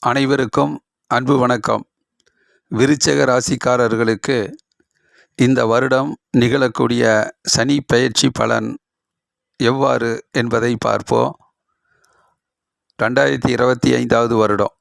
அனைவருக்கும் அன்பு வணக்கம். விருச்சிக ராசிக்காரர்களுக்கு இந்த வருடம் நிகழக்கூடிய சனி பெயர்ச்சி பலன் எவ்வாறு என்பதை பார்ப்போம். 2025வது வருடம்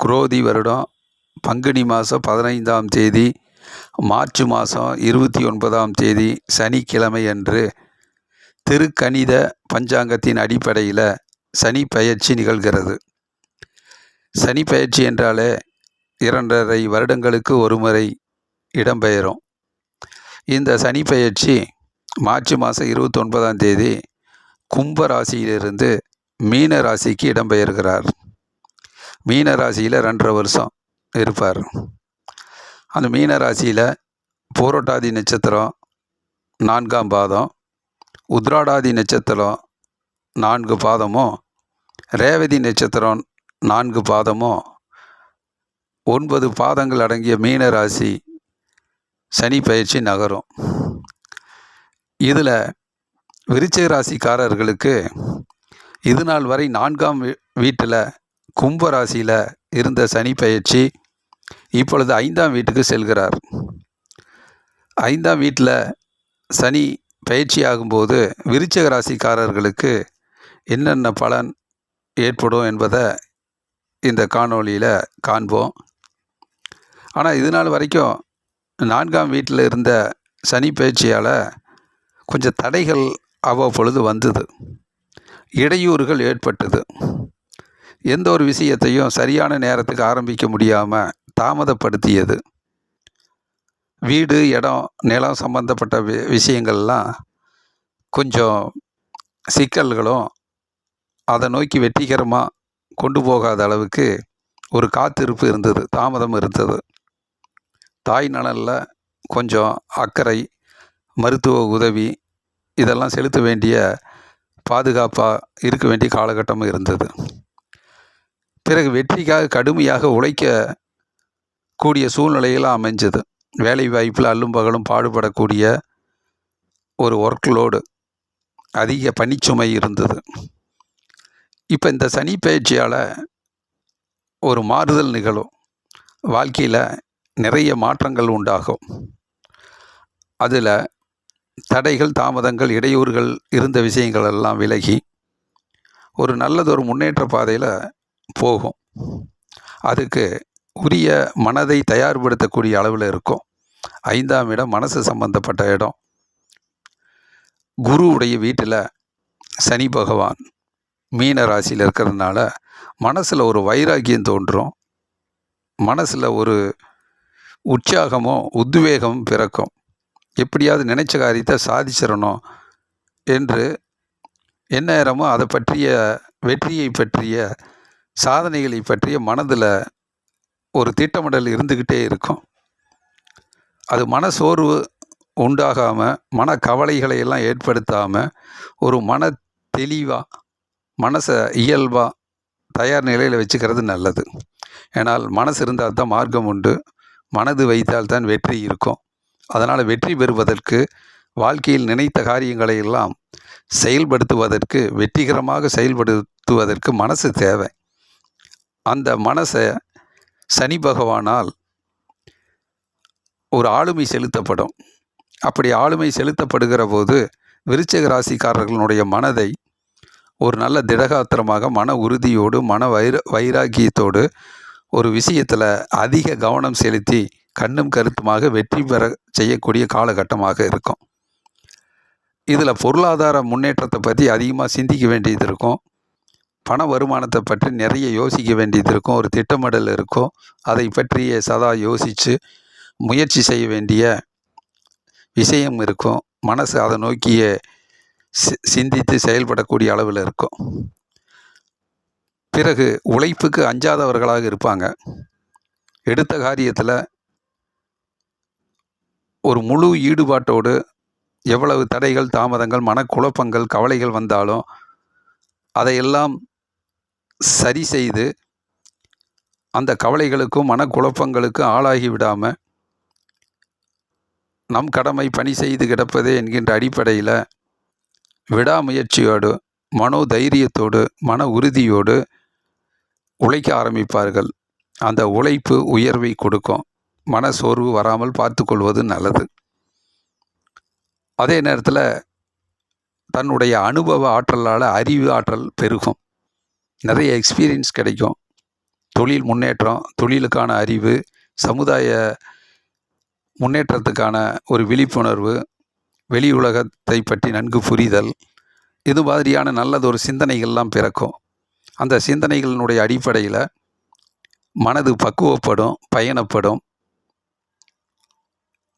குரோதி வருடம் பங்குனி மாதம் 15ஆம் தேதி மார்ச் மாதம் 29ஆம் தேதி சனிக்கிழமை அன்று திருக்கணித பஞ்சாங்கத்தின் அடிப்படையில் சனி பெயர்ச்சி நிகழ்கிறது. சனி பெயர்ச்சி என்றாலே 2.5 வருடங்களுக்கு ஒரு முறை இடம்பெயரும். இந்த சனி பெயர்ச்சி மார்ச் மாதம் 29ஆம் தேதி கும்ப ராசியிலிருந்து மீன ராசிக்கு இடம்பெயர்கிறார். மீன ராசியில் 2.5 வருஷம் இருப்பார். அந்த மீன ராசியில் பூரட்டாதி நட்சத்திரம் 4ஆம் பாதம், உத்ராடாதி நட்சத்திரம் 4 பாதமும், ரேவதி நட்சத்திரம் 4 பாதமும் 9 பாதங்கள் அடங்கிய மீன ராசி சனி பயிற்சி நகரும். இதில் விருச்சிக ராசிக்காரர்களுக்கு இது நாள் வரை 4ஆம் வீட்டில் கும்ப ராசியில் இருந்த சனி பயிற்சி இப்பொழுது 5ஆம் வீட்டுக்கு செல்கிறார். 5ஆம் வீட்டில் சனி பயிற்சி ஆகும்போது விருச்சிக ராசிக்காரர்களுக்கு என்னென்ன பலன் ஏற்படும் என்பதை இந்த காணொளியில் காண்போம். ஆனால் இது நாள் வரைக்கும் 4ஆம் வீட்டில் இருந்த சனி பயிற்சியால் கொஞ்சம் தடைகள் அவ்வப்பொழுது வந்தது, இடையூறுகள் ஏற்பட்டது. எந்த ஒரு விஷயத்தையும் சரியான நேரத்துக்கு ஆரம்பிக்க முடியாமல் தாமதப்படுத்தியது. வீடு, இடம், நிலம் சம்பந்தப்பட்ட விஷயங்கள்லாம் கொஞ்சம் சிக்கல்களும் அதை நோக்கி வெற்றிகரமாக கொண்டு போகாத அளவுக்கு ஒரு காத்திருப்பு இருந்தது, தாமதம் இருந்தது. தாய் நலனில் கொஞ்சம் அக்கறை, மருத்துவ உதவி இதெல்லாம் செலுத்த வேண்டிய, பாதுகாப்பாக இருக்க வேண்டிய காலகட்டமும் இருந்தது. பிறகு வெற்றிக்காக கடுமையாக உழைக்கக்கூடிய சூழ்நிலையெல்லாம் அமைஞ்சது. வேலை வாய்ப்பில் அல்லும் பகலும் பாடுபடக்கூடிய ஒரு ஒர்க் லோடு, அதிக பணிச்சுமை இருந்தது. இப்போ இந்த சனி பயிற்சியால் ஒரு மாறுதல் நிகழும். வாழ்க்கையில் நிறைய மாற்றங்கள் உண்டாகும். அதில் தடைகள், தாமதங்கள், இடையூறுகள் இருந்த விஷயங்கள் எல்லாம் விலகி ஒரு நல்லதொரு முன்னேற்ற பாதையில் போகும். அதுக்கு உரிய மனதை தயார்படுத்தக்கூடிய அளவில் இருக்கும். 5ஆம் இடம் மனசு சம்பந்தப்பட்ட இடம். குருவுடைய வீட்டில் சனி பகவான் மீன ராசியில் இருக்கிறதுனால மனசில் ஒரு வைராக்கியம் தோன்றும். மனசில் ஒரு உற்சாகமும் உத்வேகமும் பிறக்கும். எப்படியாவது நினைச்ச காரியத்தை சாதிச்சிடணும் என்று எந்நேரமும் அதை பற்றிய, வெற்றியை பற்றிய, சாதனைகளை பற்றிய மனதில் ஒரு திட்டமிடல் இருந்துக்கிட்டே இருக்கும். அது மனசோர்வு உண்டாகாமல், மனக்கவலைகளை எல்லாம் ஏற்படுத்தாமல் ஒரு மன தெளிவாக, மனசை இயல்பாக தயார் நிலையில் வச்சுக்கிறது நல்லது. ஏன்னால் மனசு இருந்தால் தான் மார்க்கம் உண்டு, மனது வைத்தால் தான் வெற்றி இருக்கும். அதனால் வெற்றி பெறுவதற்கு, வாழ்க்கையில் நினைத்த காரியங்களை எல்லாம் செயல்படுத்துவதற்கு, வெற்றிகரமாக செயல்படுத்துவதற்கு மனசு தேவை. அந்த மனசை சனி பகவானால் ஒரு ஆளுமை செலுத்தப்படும். அப்படி ஆளுமை செலுத்தப்படுகிற போது விருச்சிக ராசிக்காரர்களுடைய மனதை ஒரு நல்ல திடகாத்திரமாக, மன உறுதியோடு, மன வைராக்கியத்தோடு ஒரு விஷயத்தில் அதிக கவனம் செலுத்தி கண்ணும் கருத்துமாக வெற்றி பெற செய்யக்கூடிய காலகட்டமாக இருக்கும். இதில் பொருளாதார முன்னேற்றத்தை பற்றி அதிகமாக சிந்திக்க வேண்டியது இருக்கும். பண வருமானத்தை பற்றி நிறைய யோசிக்க வேண்டியது இருக்கும். ஒரு திட்டமிடல் இருக்கும். அதை பற்றிய சதா யோசித்து முயற்சி செய்ய வேண்டிய விஷயம் இருக்கும். மனசு அதை நோக்கிய சிந்தித்து செயல்படக்கூடிய அளவில் இருக்கும். பிறகு உழைப்புக்கு அஞ்சாதவர்களாக இருப்பாங்க. எடுத்த காரியத்தில் ஒரு முழு ஈடுபாட்டோடு, எவ்வளவு தடைகள், தாமதங்கள், மனக்குழப்பங்கள், கவலைகள் வந்தாலும் அதையெல்லாம் சரி செய்து அந்த கவலைகளுக்கும் மனக்குழப்பங்களுக்கும் ஆளாகி விடாமல் நம் கடமை பணி செய்து கிடப்பதே என்கின்ற அடிப்படையில் விடாமுயற்சியோடு, மனோ தைரியத்தோடு, மன உறுதியோடு உழைக்க ஆரம்பிப்பார்கள். அந்த உழைப்பு உயர்வை கொடுக்கும். மனசோர்வு வராமல் பார்த்து கொள்வது நல்லது. அதே நேரத்தில் தன்னுடைய அனுபவ ஆற்றலால் அறிவு ஆற்றல் பெருகும். நிறைய எக்ஸ்பீரியன்ஸ் கிடைக்கும். தொழில் முன்னேற்றம், தொழிலுக்கான அறிவு, சமுதாய முன்னேற்றத்துக்கான ஒரு விழிப்புணர்வு, வெளி உலகத்தை பற்றி நன்கு புரிதல், இது மாதிரியான நல்லதொரு சிந்தனைகள்லாம் பிறக்கும். அந்த சிந்தனைகளினுடைய அடிப்படையில் மனது பக்குவப்படும், பயணப்படும்.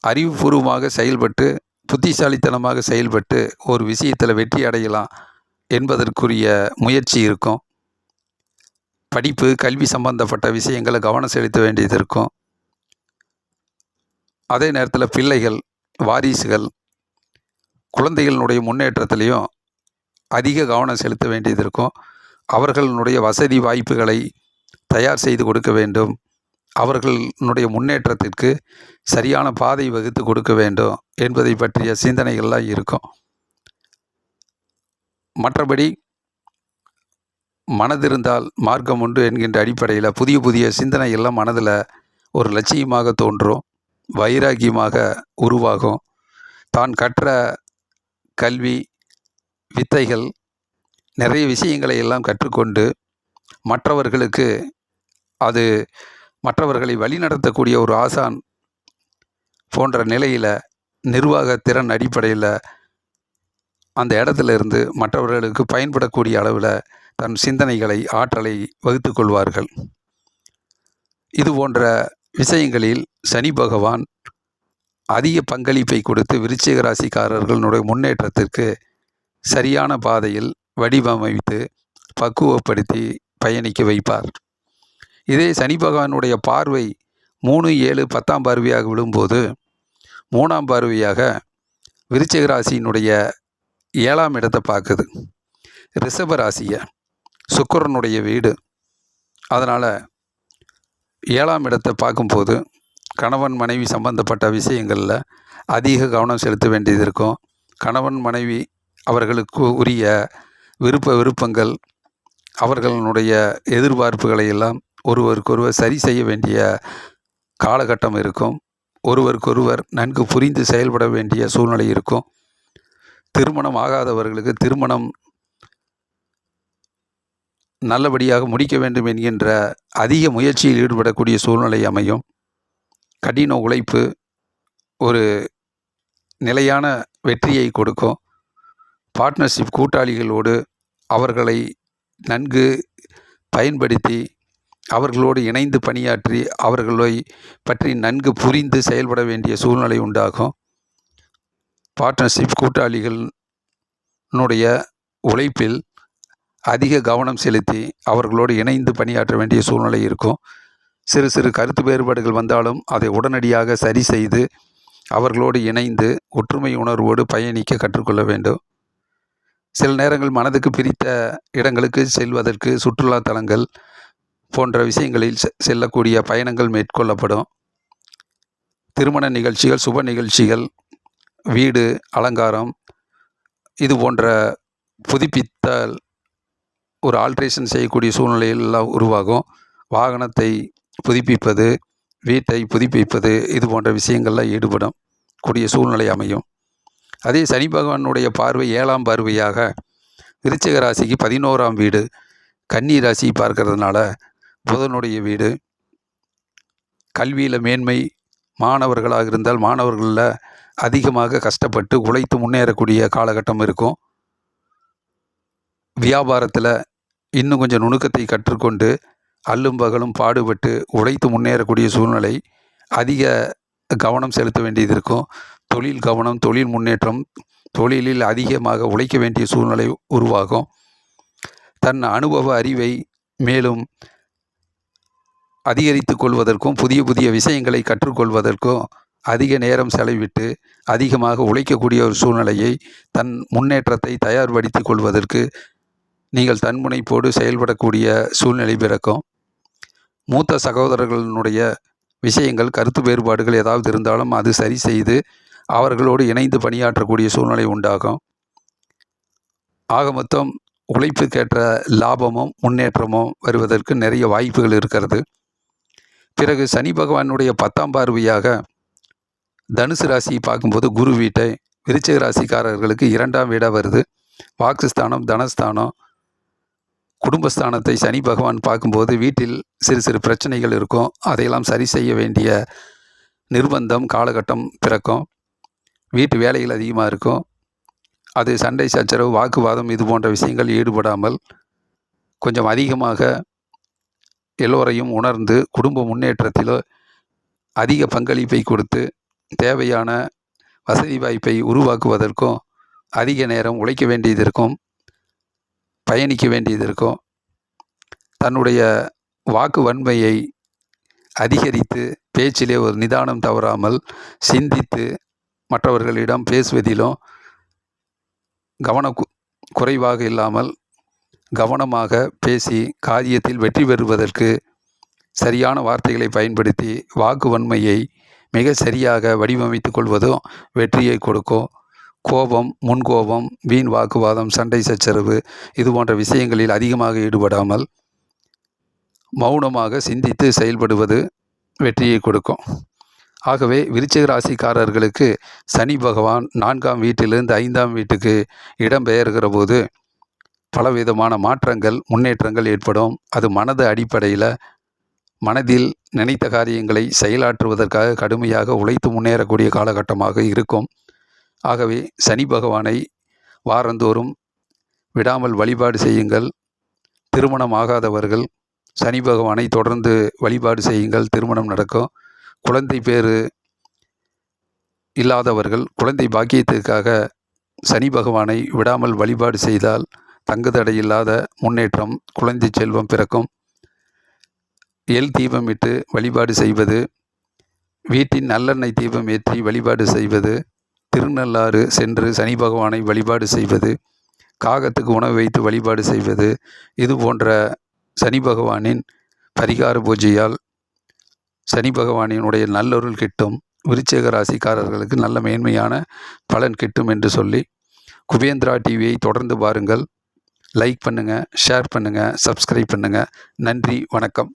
அறிவுபூர்வமாக செயல்பட்டு, புத்திசாலித்தனமாக செயல்பட்டு ஒரு விஷயத்தில் வெற்றி அடையலாம் என்பதற்குரிய முயற்சி இருக்கும். படிப்பு, கல்வி சம்பந்தப்பட்ட விஷயங்களை கவனம் செலுத்த வேண்டியது இருக்கும். அதே நேரத்தில் பிள்ளைகள், வாரிசுகள், குழந்தைகளினுடைய முன்னேற்றத்திலையும் அதிக கவனம் செலுத்த வேண்டியது இருக்கும். அவர்களுடைய வசதி வாய்ப்புகளை தயார் செய்து கொடுக்க வேண்டும். அவர்களுடைய முன்னேற்றத்திற்கு சரியான பாதை வகுத்து கொடுக்க வேண்டும் என்பதை பற்றிய சிந்தனைகள்லாம் இருக்கும். மற்றபடி மனதிருந்தால் மார்க்கம் உண்டு என்கின்ற அடிப்படையில் புதிய புதிய சிந்தனைகள்லாம் மனதில் ஒரு லட்சியமாக தோன்றும், வைராக்கியமாக உருவாகும். தான் கற்ற கல்வி, வித்தைகள், நிறைய விஷயங்களை எல்லாம் கற்றுக்கொண்டு மற்றவர்களுக்கு மற்றவர்களை வழிநடத்தக்கூடிய ஒரு ஆசான் போன்ற நிலையில் நிர்வாக திறன் அடிப்படையில் அந்த இடத்துல இருந்து மற்றவர்களுக்கு பயன்படக்கூடிய அளவில் தன் சிந்தனைகளை, ஆற்றலை வகுத்து கொள்வார்கள். இது போன்ற விஷயங்களில் சனி பகவான் அதிக பங்களிப்பை கொடுத்து விருச்சிக ராசிக்காரர்களுடைய முன்னேற்றத்திற்கு சரியான பாதையில் வடிவமைத்து பக்குவப்படுத்தி பயணிக்க வைப்பார். இதே சனி பகவானுடைய பார்வை 3, 7, 10ஆம் பார்வையாக விழும்போது 3ஆம் பார்வையாக விருச்சிக ராசியினுடைய 7ஆம் இடத்தை பார்க்குது. ரிஷப ராசியை, சுக்கிரனுடைய வீடு. அதனால் 7ஆம் இடத்தை பார்க்கும்போது கணவன் மனைவி சம்பந்தப்பட்ட விஷயங்களில் அதிக கவனம் செலுத்த வேண்டியது இருக்கும். கணவன் மனைவி அவர்களுக்கு உரிய விருப்பங்கள், அவர்களுடைய எதிர்பார்ப்புகளை எல்லாம் ஒருவருக்கொருவர் சரி செய்ய வேண்டிய காலகட்டம் இருக்கும். ஒருவருக்கொருவர் நன்கு புரிந்து செயல்பட வேண்டிய சூழ்நிலை இருக்கும். திருமணம் ஆகாதவர்களுக்கு திருமணம் நல்லபடியாக முடிக்க வேண்டும் என்கின்ற அதிக முயற்சியில் ஈடுபடக்கூடிய சூழ்நிலை அமையும். கடின உழைப்பு ஒரு நிலையான வெற்றியை கொடுக்கும். பார்ட்னர்ஷிப், கூட்டாளிகளோடு அவர்களை நன்கு பயன்படுத்தி அவர்களோடு இணைந்து பணியாற்றி அவர்களை பற்றி நன்கு புரிந்து செயல்பட வேண்டிய சூழ்நிலை உண்டாகும். பார்ட்னர்ஷிப், கூட்டாளிகளுடைய உழைப்பில் அதிக கவனம் செலுத்தி அவர்களோடு இணைந்து பணியாற்ற வேண்டிய சூழ்நிலை இருக்கும். சிறு சிறு கருத்து வேறுபாடுகள் வந்தாலும் அதை உடனடியாக சரி செய்து அவர்களோடு இணைந்து ஒற்றுமை உணர்வோடு பயணிக்க கற்றுக்கொள்ள வேண்டும். சில நேரங்கள் மனதுக்கு பிரித்த இடங்களுக்கு செல்வதற்கு சுற்றுலா தலங்கள் போன்ற விஷயங்களில் செல்லக்கூடிய பயணங்கள் மேற்கொள்ளப்படும். திருமண நிகழ்ச்சிகள், சுப நிகழ்ச்சிகள், வீடு அலங்காரம், இது போன்ற புதுப்பித்தல், ஒரு ஆல்ட்ரேஷன் செய்யக்கூடிய சூழ்நிலையெல்லாம் உருவாகும். வாகனத்தை புதுப்பிப்பது, வீட்டை புதுப்பிப்பது, இது போன்ற விஷயங்கள்லாம் ஈடுபடும் கூடிய சூழ்நிலை அமையும். அதே சனி பகவானுடைய பார்வை 7ஆம் பார்வையாக விருச்சிக ராசிக்கு 11ஆம் வீடு, கன்னி ராசி பார்க்கறதுனால புதனுடைய வீடு. கல்வியில் மேன்மை, மாணவர்களாக இருந்தால் மாணவர்களில் அதிகமாக கஷ்டப்பட்டு உழைத்து முன்னேறக்கூடிய காலகட்டம் இருக்கும். வியாபாரத்தில் இன்னும் கொஞ்சம் நுணுக்கத்தை கற்றுக்கொண்டு அல்லும் பகலும் பாடுபட்டு உழைத்து முன்னேறக்கூடிய சூழ்நிலை, அதிக கவனம் செலுத்த வேண்டியது இருக்கும். தொழில் கவனம், தொழில் முன்னேற்றம், தொழிலில் அதிகமாக உழைக்க வேண்டிய சூழ்நிலை உருவாகும். தன் அனுபவ அறிவை மேலும் அதிகரித்து கொள்வதற்கும் புதிய புதிய விஷயங்களை கற்றுக்கொள்வதற்கும் அதிக நேரம் செலவிட்டு அதிகமாக உழைக்கக்கூடிய ஒரு சூழ்நிலையை, தன் முன்னேற்றத்தை தயார்படுத்தி கொள்வதற்கு நீங்கள் தன்முனைப்போடு செயல்படக்கூடிய சூழ்நிலை பிறக்கும். மூத்த சகோதரர்களுடைய விஷயங்கள், கருத்து வேறுபாடுகள் ஏதாவது இருந்தாலும் அது சரி செய்து அவர்களோடு இணைந்து பணியாற்றக்கூடிய சூழ்நிலை உண்டாகும். ஆக மொத்தம் உழைப்புக்கேற்ற லாபமும் முன்னேற்றமும் வருவதற்கு நிறைய வாய்ப்புகள் இருக்கிறது. பிறகு சனி பகவானுடைய 10ஆம் பார்வையாக தனுசு ராசியை பார்க்கும்போது குரு வீட்டை விருச்சிக ராசிக்காரர்களுக்கு 2ஆம் வீடாக வருது. வாக்குஸ்தானம், தனஸ்தானம், குடும்பஸ்தானத்தை சனி பகவான் பார்க்கும்போது வீட்டில் சிறு சிறு பிரச்சனைகள் இருக்கும். அதையெல்லாம் சரி செய்ய வேண்டிய நிர்பந்தம் காலகட்டம் பிறக்கும். வீட்டு வேலைகள் அதிகமாக இருக்கும். அது சண்டை சச்சரவு, வாக்குவாதம் இது போன்ற விஷயங்கள் ஈடுபடாமல் கொஞ்சம் அதிகமாக எல்லோரையும் உணர்ந்து குடும்ப முன்னேற்றத்திலோ அதிக பங்களிப்பை கொடுத்து தேவையான வசதி வாய்ப்பை உருவாக்குவதற்கும் அதிக நேரம் உழைக்க வேண்டியது இருக்கும், பயணிக்க வேண்டியது இருக்கும். தன்னுடைய வாக்கு வன்மையை அதிகரித்து பேச்சிலே ஒரு நிதானம் தவறாமல் சிந்தித்து மற்றவர்களிடம் பேசுவதிலும் குறைவாக இல்லாமல் கவனமாக பேசி காரியத்தில் வெற்றி பெறுவதற்கு சரியான வார்த்தைகளை பயன்படுத்தி வாக்கு வன்மையை மிக சரியாக வடிவமைத்து கொள்வதும் வெற்றியை கொடுக்கும். கோபம், முன்கோபம், வீண் வாக்குவாதம், சண்டை சச்சரவு இது போன்ற விஷயங்களில் அதிகமாக ஈடுபடாமல் மௌனமாக சிந்தித்து செயல்படுவது வெற்றியை கொடுக்கும். ஆகவே விருச்சிக ராசிக்காரர்களுக்கு சனி பகவான் 4ஆம் வீட்டிலிருந்து 5ஆம் வீட்டுக்கு இடம்பெயர்கிற போது பலவிதமான மாற்றங்கள், முன்னேற்றங்கள் ஏற்படும். அது மனது அடிப்படையில் மனதில் நினைத்த காரியங்களை செயலாற்றுவதற்காக கடுமையாக உழைத்து முன்னேறக்கூடிய காலகட்டமாக இருக்கும். ஆகவே சனி பகவானை வாரந்தோறும் விடாமல் வழிபாடு செய்யுங்கள். திருமணம் ஆகாதவர்கள் சனி பகவானை தொடர்ந்து வழிபாடு செய்யுங்கள், திருமணம் நடக்கும். குழந்தை பேறு இல்லாதவர்கள் குழந்தை பாக்கியத்திற்காக சனி பகவானை விடாமல் வழிபாடு செய்தால் தங்குதடை இல்லாத முன்னேற்றம், குழந்தை செல்வம் பிறக்கும். எல் தீபம் இட்டு வழிபாடு செய்வது, வீட்டின் நல்லெண்ணெய் தீபம் ஏற்றி வழிபாடு செய்வது, திருநள்ளாறு சென்று சனி பகவானை வழிபாடு செய்வது, காகத்துக்கு உணவு வைத்து வழிபாடு செய்வது, இது போன்ற சனி பகவானின் பரிகார பூஜையால் சனி பகவானினுடைய நல்லொருள் கிட்டும். விருச்சிக ராசிக்காரர்களுக்கு நல்ல மேன்மையான பலன் கிட்டும் என்று சொல்லி குபேந்திரா டிவியை தொடர்ந்து பாருங்கள். லைக் பண்ணுங்கள், ஷேர் பண்ணுங்கள், சப்ஸ்கிரைப் பண்ணுங்கள். நன்றி, வணக்கம்.